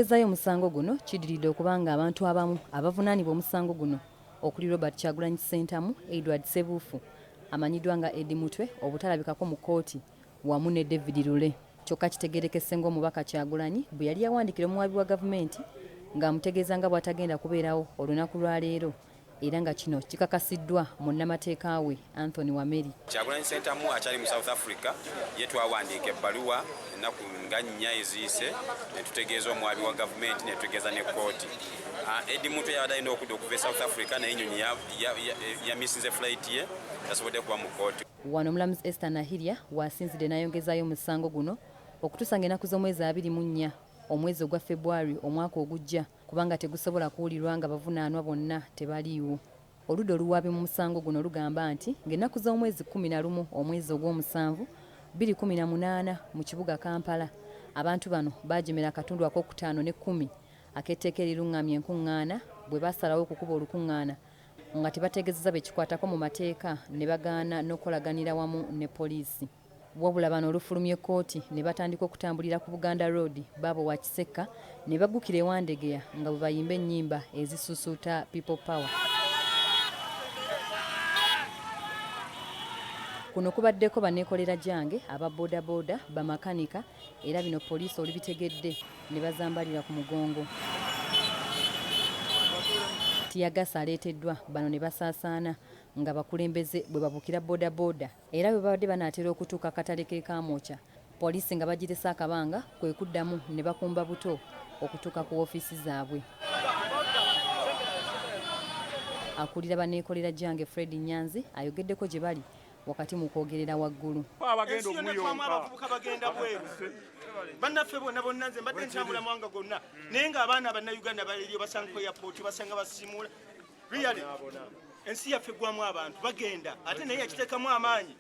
Ezayo omusango guno kidiridde okubanga abantu abamu abavunaanibwa omusango guno okuli Robert Kyagulanyi Ssentamu, Edward Ssebuufu amanyiddwa nga Eddie Mutwe obutalabikako mu kkooti wamu ne David Lule. Kyokka kitegeerekese ng'omubaka Kyagulanyi bwe yali yawandiikira omuwaabi wa gavumenti ng'amutegeeza nga bw'atagenda kubeerawo olunaku lwa leero, era nga kino kikakasiddwa munnamateeka we Anthony Wameri. Kyagulanyi Ssentamu akyali mu South Africa ye twawandiika ebbaluwa ennaku nga nnya eziise ne tutegeeza omuwaabi wa gavumenti ne tutegeeza ne kkooti. Eddie Mutwe yabadde alina okudda okuva e South Africa naye ennyonyi yamisinze flight ye tasobodde kuba mu kkooti. Wano omulamuzi Esther Nahirya waasinzidde n'ayongezaayo omusango guno okutuusa ng'ennaku z'omwezi 24 omwezi ogwa February omwaka ogujja, kubanga tegusobola kuwulirwa nga bavunaanwa bonna tebaliiwo. Oludda oluwaabi mu musango guno lugamba nti ng'ennaku z'omwezi 11 omwezi ogw'omusanvu 2018 mu kibuga Kampala abantu bano baajemera akatundu ak'okutaano ne 10 ak'etteeka eriruŋŋamya enkuŋŋaana bwe basalawo okukuba olukuŋŋaana nga tebategeezezza bekikwatako mu mateeka ne bagaana n'okolaganira wamu ne poliisi. Wabula bano olufulumya ekkooti ne batandika okutambulira ku Buganda Road baabo wa Kiseka ne baggukira ewandegeya nga bwe bayimba ennyimba ezisuusuuta People Power. Kuno kubaddeko banneekolera gyange aba boodabooda bamakanika era bino poliisi olubitegedde ne bazambalira ku mugongo. Tiyagasa aleeteddwa bano ne basaasaana nga bakulembeze bwe babukira boodabooda era bwe babadde banaatera okutuuka akatale k'e Kamwokya, poliisi nga bagirese akabanga kwe kuddamu ne bakumba buto okutuuka ku woofiisi zaabwe. Akulira banneekolera gyange Fred Nyanzi ayogeddeko gye bali wakati mu kwogerera waggulu. Abavubuka bagenda bweru bannaffe bonna nze mbadde ntambula mwanga gonna naye ng'abaana bannayuganda baliriyo basanga ku airport basanga basimula really ensi yaffe eggwamu abantu bagenda ate naye yakiteekamu amaanyi.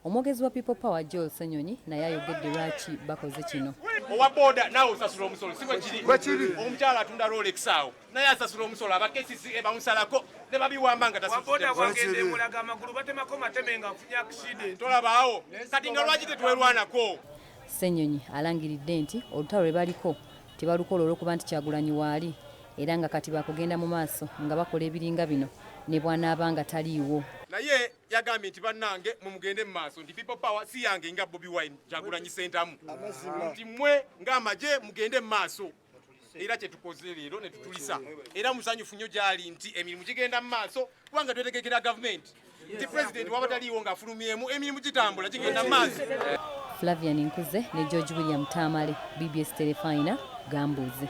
Omwogezi wa People Power Joel Ssenyonyi naye ayogedde lwaki bakoze kino. Owa booda naawe osasula omusolo si bwe kiri omukyala atunda Rolex awo naye asasula omusolo abakesisi bamusalako ne babiwamba nga tasulaga amagulu batemako mateme nga nfunye accident tolabaawo kati nga lwaki tetwerwanako. Ssenyonyi alangiridde nti olutalo lwe baliko tebalukola olw'okuba nti Kyagulanyi waali era nga kati bakugenda mu maaso nga bakola ebiringa bino ne bw'anaabanga taliiwo. Naye yagambye nti bannange mumugende mu maaso nti People Power si yange nga Bobi Wine Kyagulanyi Ssentamu nti mmwe ng'amagye mugende mu maaso era kyetukoze leero ne tutulisa era musanyufu nnyo gy'ali nti emirimu gigenda mu maaso kubanga twetegekera gavumenti nti pulezidenti waba taliiwo ng'afulumyemu emirimu gitambula gigenda mu maaso. Flavian Nkuze ne George William Tamale, BBS Telefina, Gambuuze.